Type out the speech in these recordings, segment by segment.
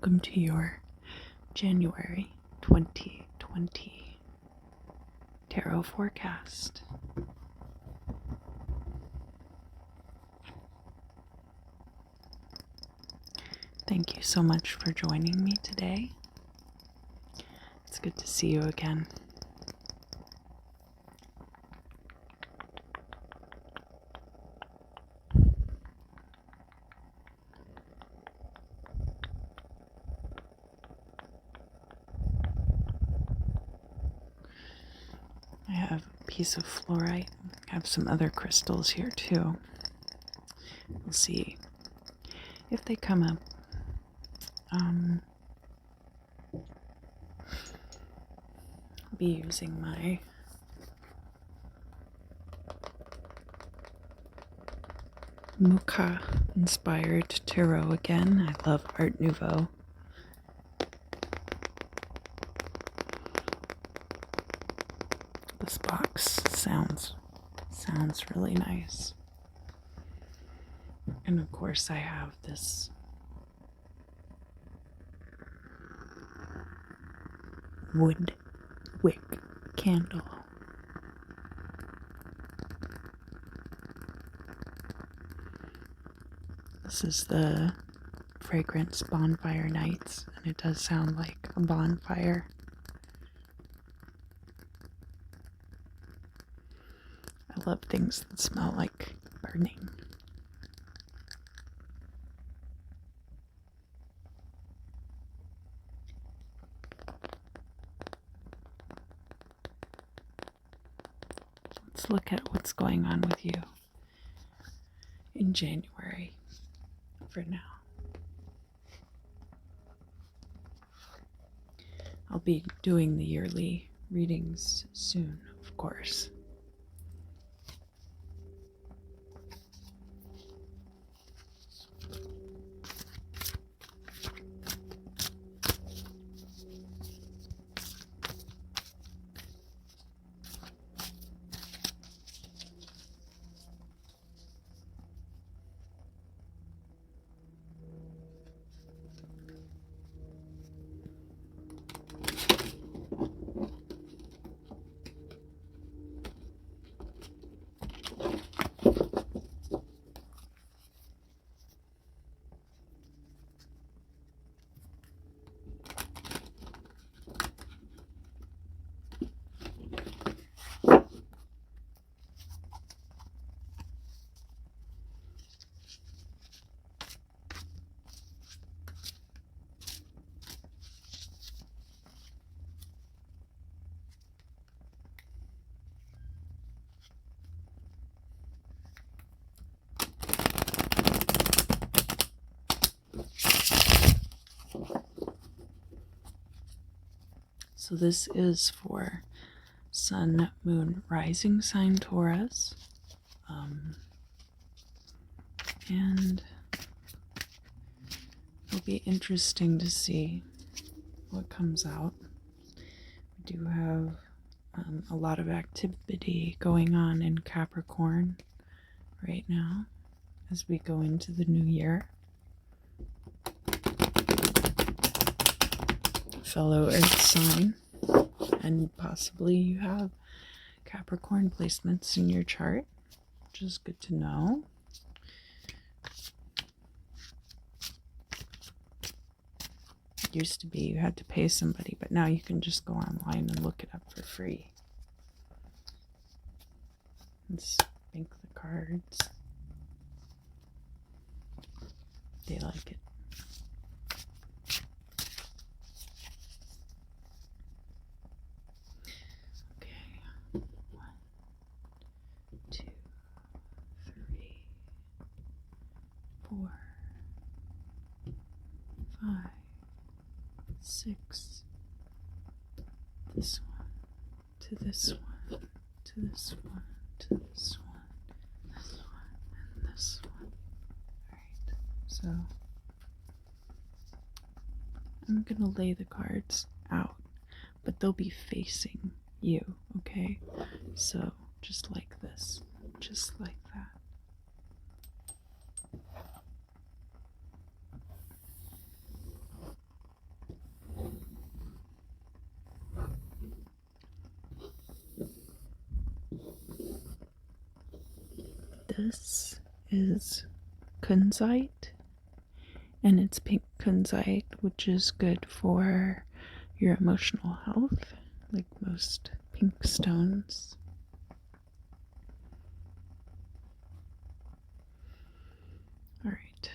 welcome to your January 2020 tarot forecast. Thank you so much for joining me today. It's good to see you again. I have a piece of fluorite. I have some other crystals here too. We'll see if they come up. I'll be using my Mucha inspired tarot again. I love Art Nouveau. This box sounds really nice. And of course I have this wood wick candle. This is the fragrance Bonfire Nights, and it does sound like a bonfire. I love things that smell like burning. Let's look at what's going on with you in January for now. I'll be doing the yearly readings soon, of course. So this is for Sun, Moon, Rising sign Taurus. And it'll be interesting to see what comes out. We do have a lot of activity going on in Capricorn right now as we go into the new year. Fellow Earth sign, and possibly you have Capricorn placements in your chart, which is good to know. It used to be you had to pay somebody, but now you can just go online and look it up for free. Let's bank the cards. They like it. Four, 5, 6, this one, to this one, to this one, to this one, this one, and this one. Alright, so I'm gonna lay the cards out, but they'll be facing you, okay? So just like this, just like that. this is kunzite, and it's pink kunzite, which is good for your emotional health, like most pink stones. All right.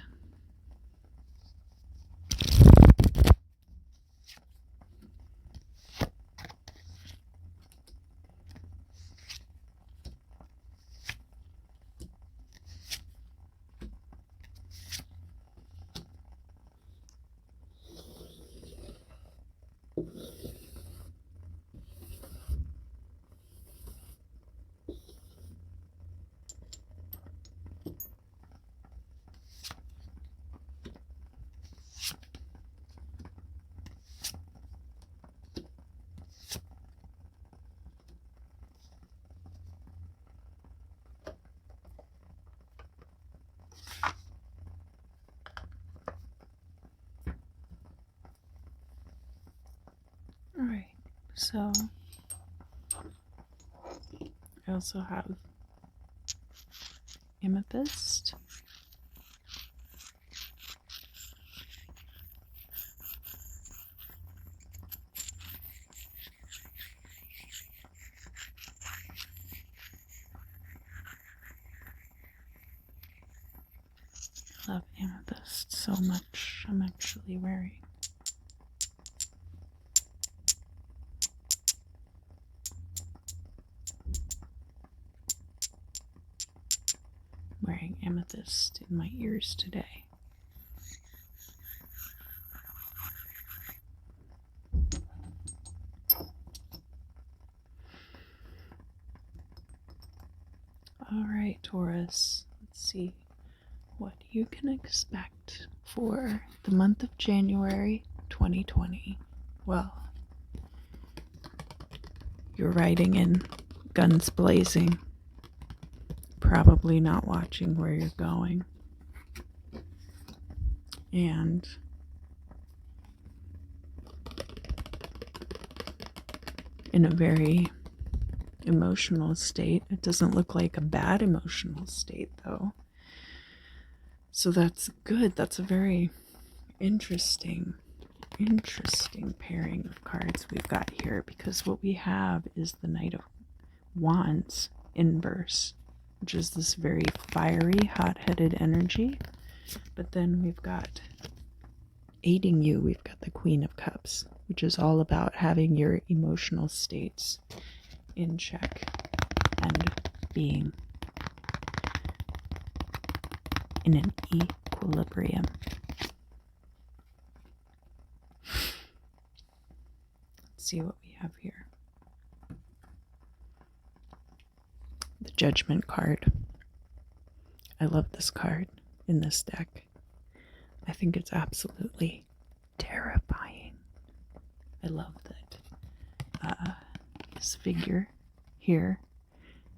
Alright, so I also have amethyst. I love amethyst so much. I'm actually wearing amethyst in my ears today. Alright, Taurus, let's see what you can expect for the month of January 2020. Well, you're riding in guns blazing, probably not watching where you're going, and in a very emotional state. It doesn't look like a bad emotional state, though. So that's good. That's a very interesting pairing of cards we've got here, because what we have is the Knight of Wands inverse, which is this very fiery, hot-headed energy. But then we've got, aiding you, we've got the Queen of Cups, which is all about having your emotional states in check and being in an equilibrium. Let's see what we have here. The Judgment card. I love this card in this deck. I think it's absolutely terrifying. I love that this figure here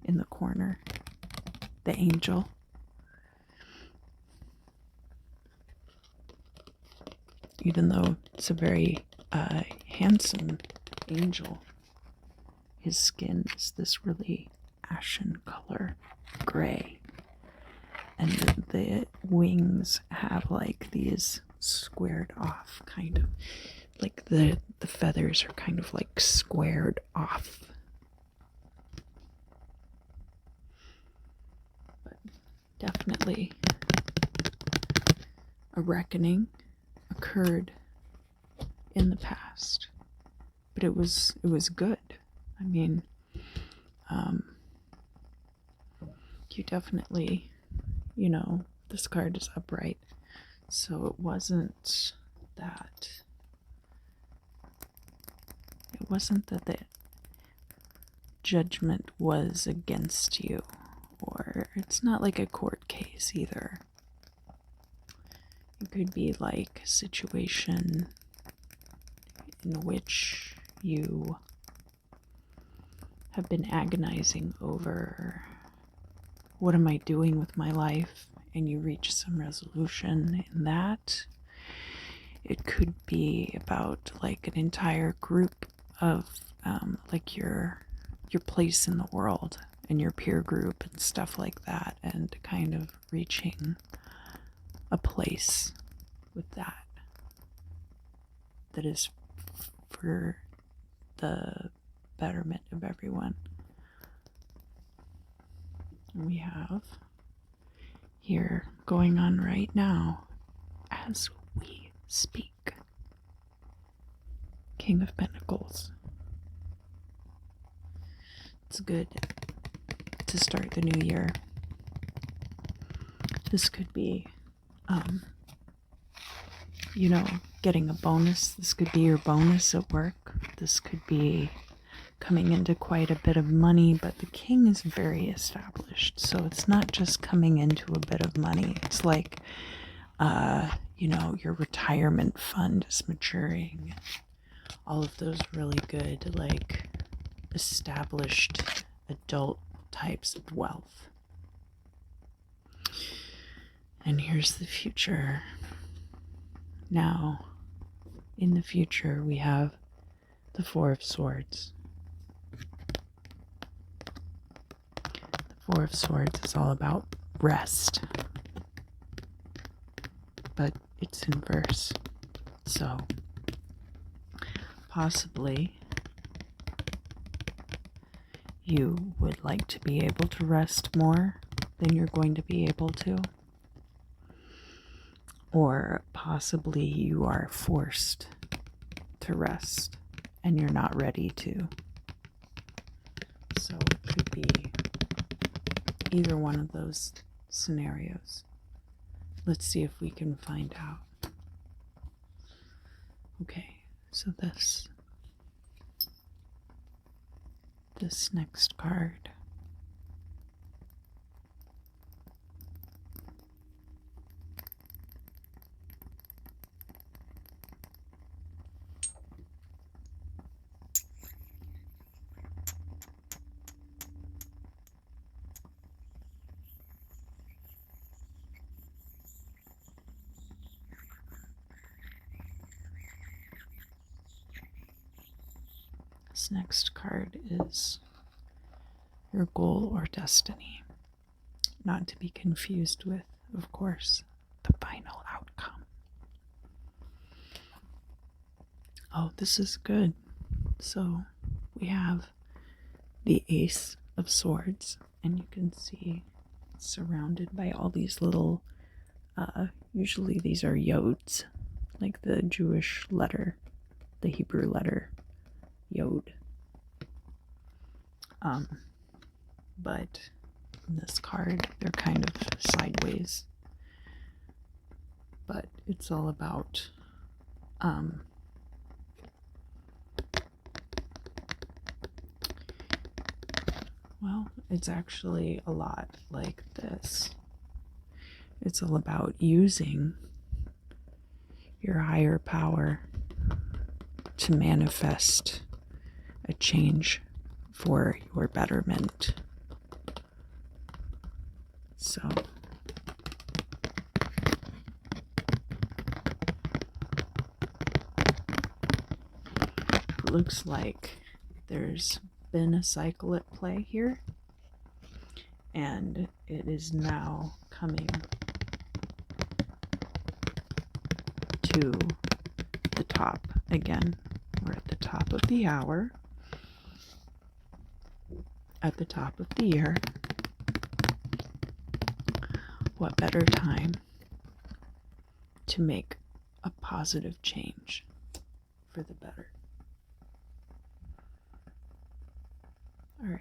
in the corner, the angel, even though it's a very handsome angel, his skin is this really ashen color, gray, and the wings have like these squared off, kind of like the feathers are kind of like squared off. But definitely a reckoning occurred in the past, but it was good. I mean, you definitely, this card is upright, so it wasn't that the judgment was against you, or it's not like a court case either. It could be like a situation in which you have been agonizing over, what am I doing with my life? And you reach some resolution in that. It could be about like an entire group of like your place in the world, and your peer group and stuff like that, and kind of reaching a place with that is for the betterment of everyone. And we have here going on right now as we speak, King of Pentacles. It's good to start the new year. This could be, getting a bonus. This could be your bonus at work. This could be coming into quite a bit of money, but the king is very established. So it's not just coming into a bit of money. It's like, your retirement fund is maturing. All of those really good, like, established adult types of wealth. And here's the future. Now, in the future, we have the Four of Swords. The Four of Swords is all about rest, but it's in verse. So, possibly, you would like to be able to rest more than you're going to be able to. Or possibly you are forced to rest and you're not ready to. So it could be either one of those scenarios. Let's see if we can find out. Okay, so this next card. This next card is your goal or destiny. Not to be confused with, of course, the final outcome. Oh, this is good. So we have the Ace of Swords, and you can see it's surrounded by all these little, usually these are yods, like the Jewish letter, the Hebrew letter, yod. But in this card, they're kind of sideways. But it's all about, well, it's actually a lot like this. It's all about using your higher power to manifest a change for your betterment. So it looks like there's been a cycle at play here, and it is now coming to the top again. We're at the top of the hour, at the top of the year. What better time to make a positive change for the better? All right.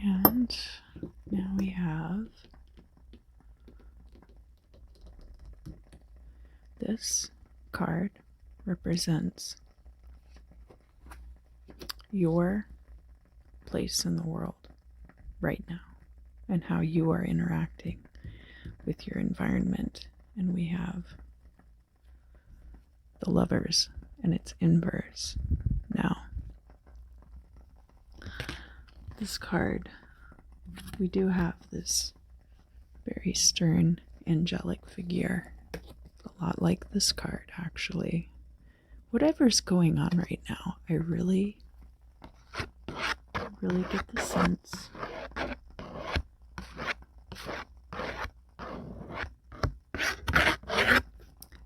And now we have this card represents your place in the world right now and how you are interacting with your environment. And we have the Lovers, and it's inverse. Now, this card, we do have this very stern angelic figure, a lot like this card actually. Whatever's going on right now, I really get the sense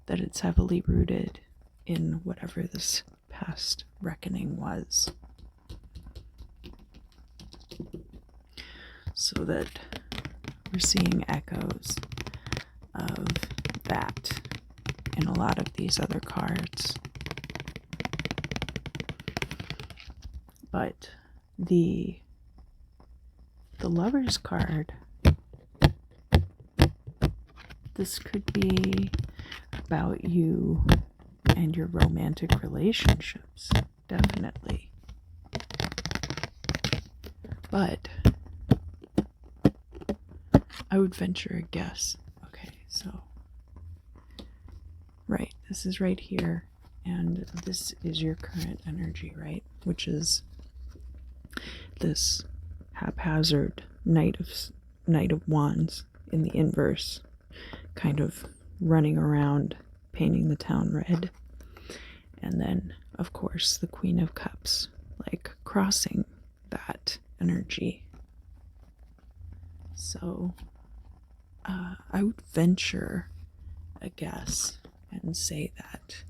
that it's heavily rooted in whatever this past reckoning was. So that we're seeing echoes of that in a lot of these other cards. But the Lover's card, this could be about you and your romantic relationships, definitely. But I would venture a guess. Okay, so, right, this is right here, and this is your current energy, right? Which is this haphazard Knight of Wands in the inverse, kind of running around, painting the town red. And then, of course, the Queen of Cups, like crossing that energy. So, I would venture a guess and say that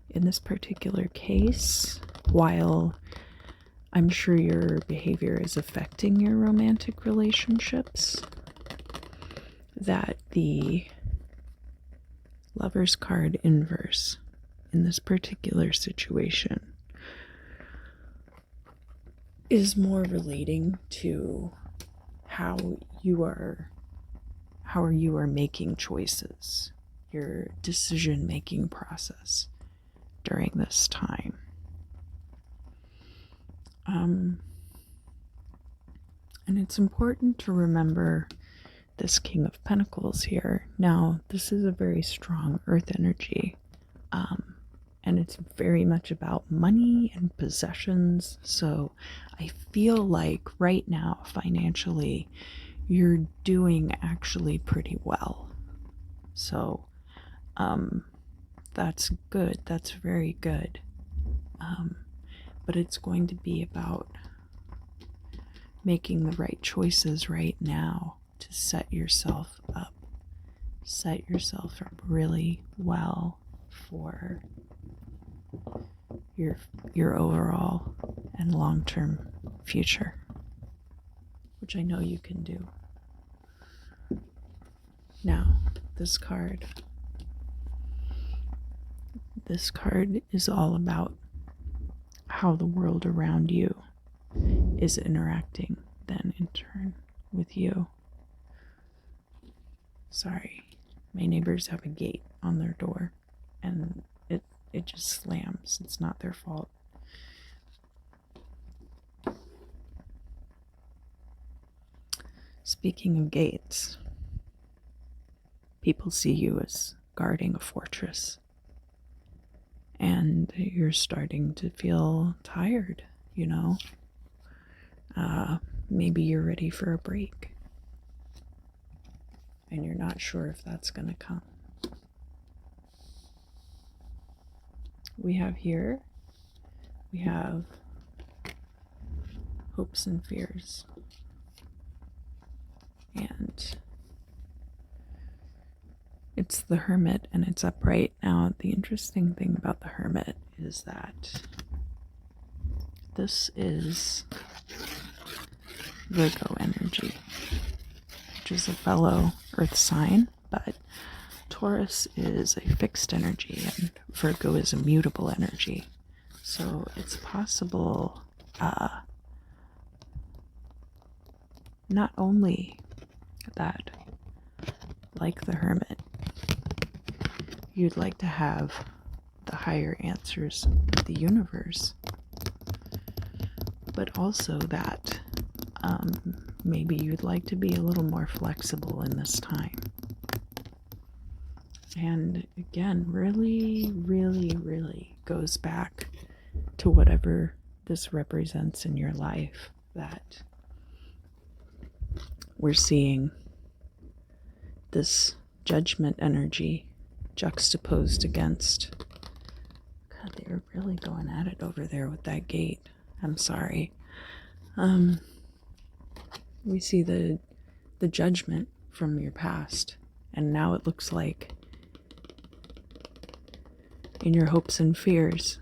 in this particular case, while I'm sure your behavior is affecting your romantic relationships, that the Lover's card inverse in this particular situation is more relating to how you are making choices, your decision-making process during this time. And it's important to remember this King of Pentacles here. Now, this is a very strong earth energy, and it's very much about money and possessions. So I feel like right now, financially, you're doing actually pretty well. So that's good. That's very good. But it's going to be about making the right choices right now to set yourself up really well for your overall and long-term future, which I know you can do. Now, this card is all about how the world around you is interacting then in turn with you. Sorry, my neighbors have a gate on their door and it just slams. It's not their fault. Speaking of gates, people see you as guarding a fortress, and you're starting to feel tired, you know? Maybe you're ready for a break, and you're not sure if that's going to come. We have hopes and fears. And it's the Hermit, and it's upright. Now, the interesting thing about the Hermit is that this is Virgo energy, which is a fellow earth sign, but Taurus is a fixed energy and Virgo is a mutable energy. So it's possible not only that, like the Hermit, you'd like to have the higher answers of the universe, but also that maybe you'd like to be a little more flexible in this time. And again, really, really, really goes back to whatever this represents in your life, that we're seeing this judgment energy juxtaposed against. God, they were really going at it over there with that gate. I'm sorry. We see the judgment from your past, and now it looks like in your hopes and fears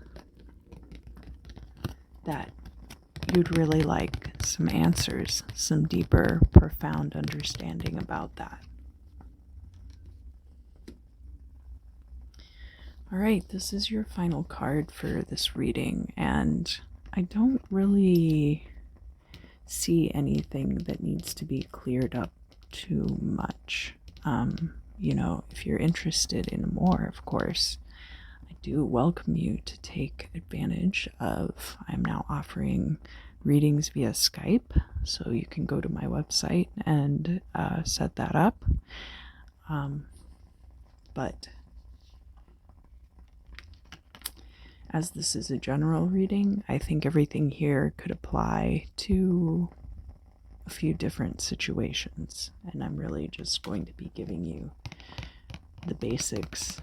that you'd really like some answers, some deeper, profound understanding about that. All right, this is your final card for this reading, and I don't really see anything that needs to be cleared up too much. If you're interested in more, of course, I do welcome you to take advantage of, I'm now offering readings via Skype, so you can go to my website and set that up. But as this is a general reading, I think everything here could apply to a few different situations, and I'm really just going to be giving you the basics.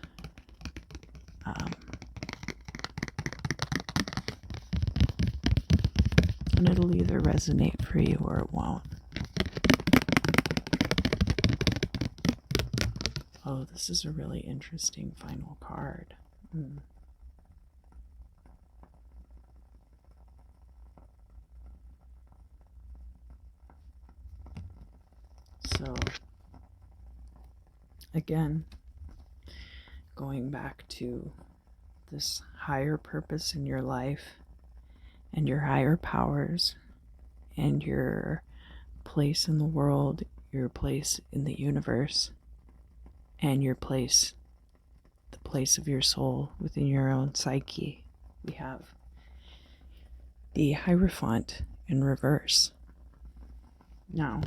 And it'll either resonate for you or it won't. Oh, this is a really interesting final card. So, again, going back to this higher purpose in your life and your higher powers and your place in the world, your place in the universe, and your place, the place of your soul within your own psyche. We have the Hierophant in reverse. Now,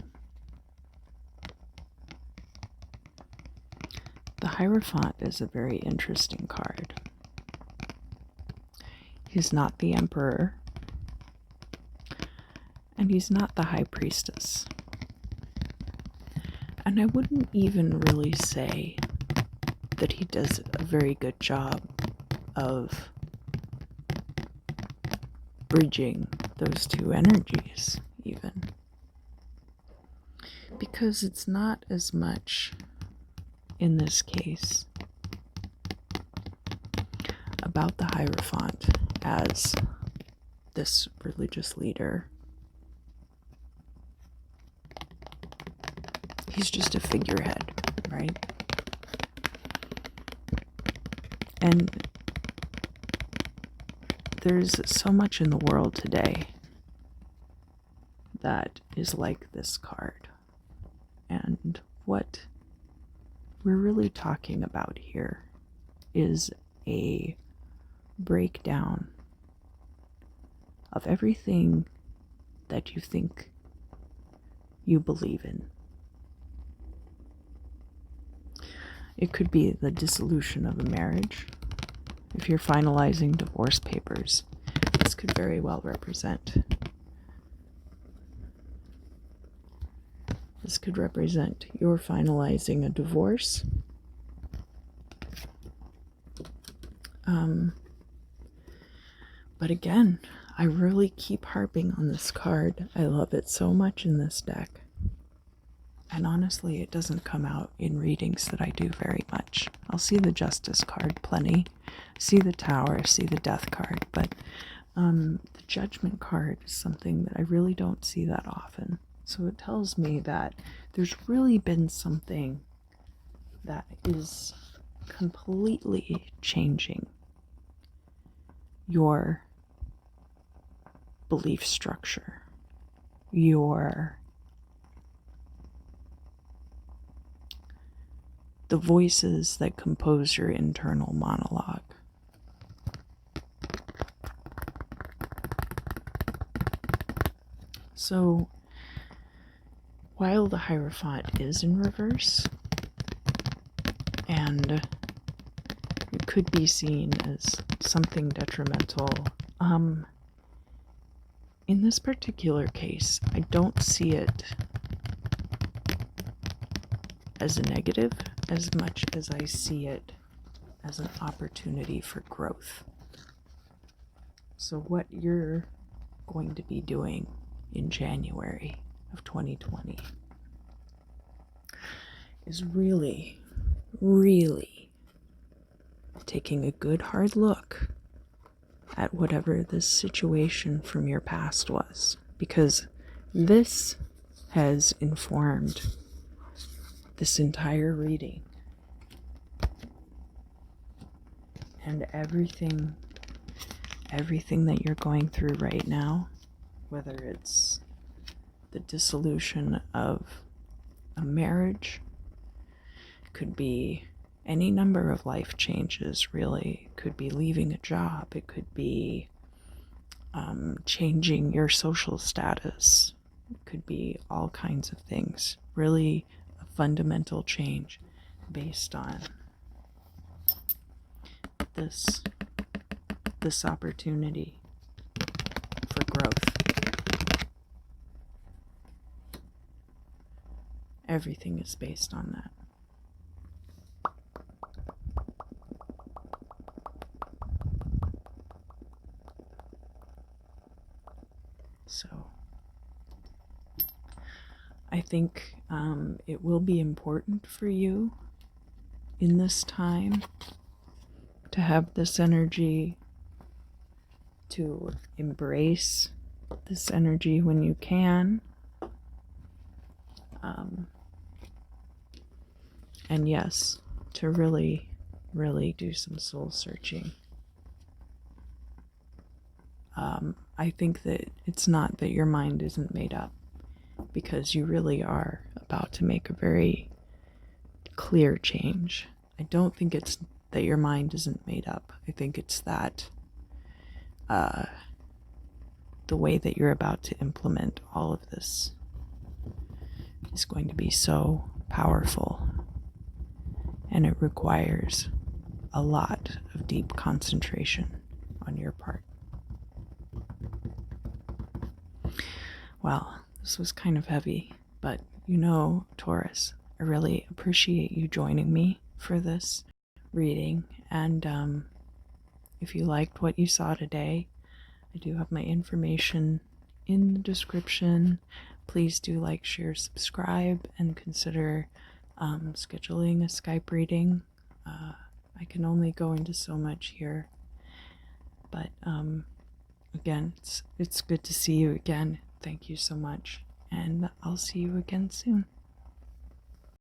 the Hierophant is a very interesting card. He's not the Emperor, and he's not the High Priestess. And I wouldn't even really say that he does a very good job of bridging those two energies, even. Because it's not as much, in this case, about the Hierophant as this religious leader. He's just a figurehead, right? And there's so much in the world today that is like this card. And what we're really talking about here is a breakdown of everything that you think you believe in. It could be the dissolution of a marriage. If you're finalizing divorce papers, this could very well represent. This could represent you're finalizing a divorce. But again, I really keep harping on this card. I love it so much in this deck. And honestly, it doesn't come out in readings that I do very much. I'll see the Justice card plenty, see the Tower, see the Death card, but the Judgment card is something that I really don't see that often. So it tells me that there's really been something that is completely changing your belief structure, the voices that compose your internal monologue. So, while the Hierophant is in reverse, and and it could be seen as something detrimental. In this particular case, I don't see it as a negative as much as I see it as an opportunity for growth. So what you're going to be doing in January of 2020 is really, really taking a good hard look at whatever this situation from your past was, because this has informed this entire reading, and everything that you're going through right now, whether it's the dissolution of a marriage, could be any number of life changes, really. It could be leaving a job, it could be changing your social status, it could be all kinds of things. Really a fundamental change based on this opportunity for growth. Everything is based on that. So I think it will be important for you in this time to have this energy, to embrace this energy when you can. And yes, to really, really do some soul searching. I think that it's not that your mind isn't made up, because you really are about to make a very clear change. I don't think it's that your mind isn't made up. I think it's that the way that you're about to implement all of this is going to be so powerful, and it requires a lot of deep concentration on your part. Well, this was kind of heavy, but Taurus, I really appreciate you joining me for this reading. And if you liked what you saw today, I do have my information in the description. Please do like, share, subscribe, and consider scheduling a Skype reading. I can only go into so much here, but again, it's good to see you again. Thank you so much, and I'll see you again soon.